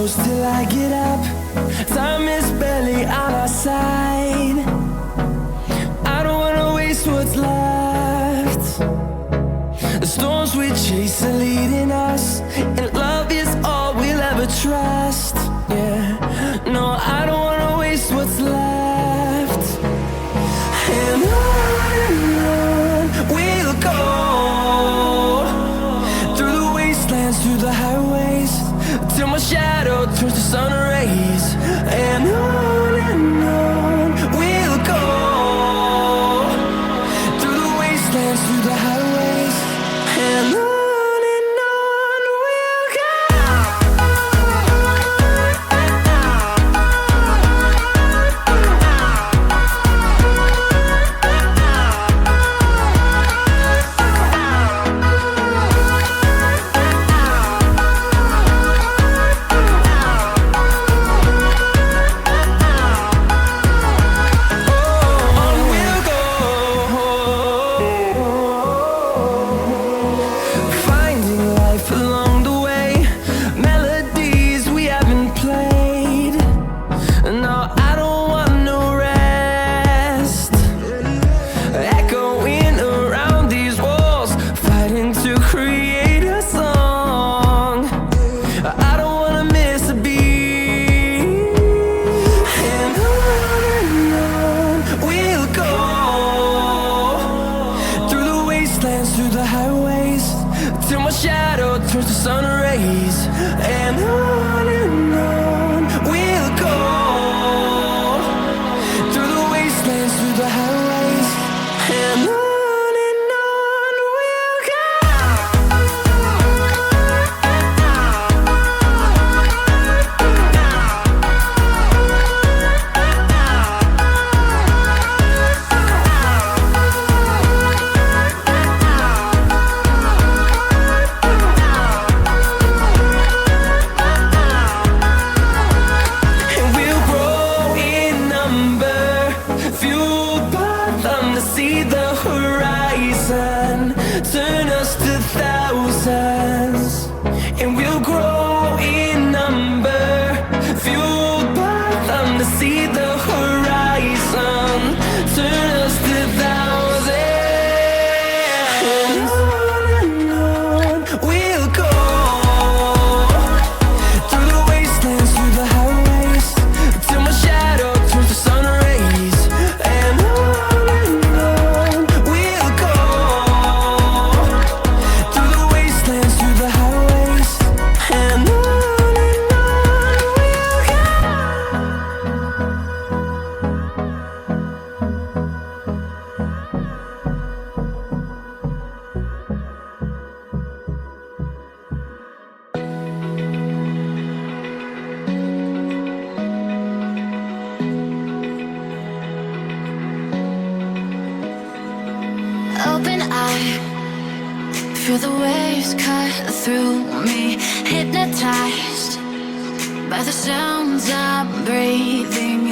close till I get up. Time is barely on our side. I don't wanna waste what's left. The storms we chase are leading us, and love is all we'll ever trust. Yeah, no, I don't wanna waste what's left. And on we'll go, through the wastelands, through the highways, till my shadow turns to sun rays. And on we'll go, through the wastelands, through the highways, and on we'll go. Through the highways, till my shadow turns to sun rays. And on we'll go, through the wastelands, through the highways, and on we'll go. See the horizon, turn us to thousands, and we'll grow in number, fueled by them to see the horizon, turn us to thousands. And on we'll go, through the wastelands, through the highways, till my shadow turns to sun rays. And open eye, feel the waves cut through me, hypnotized by the sounds I'm breathing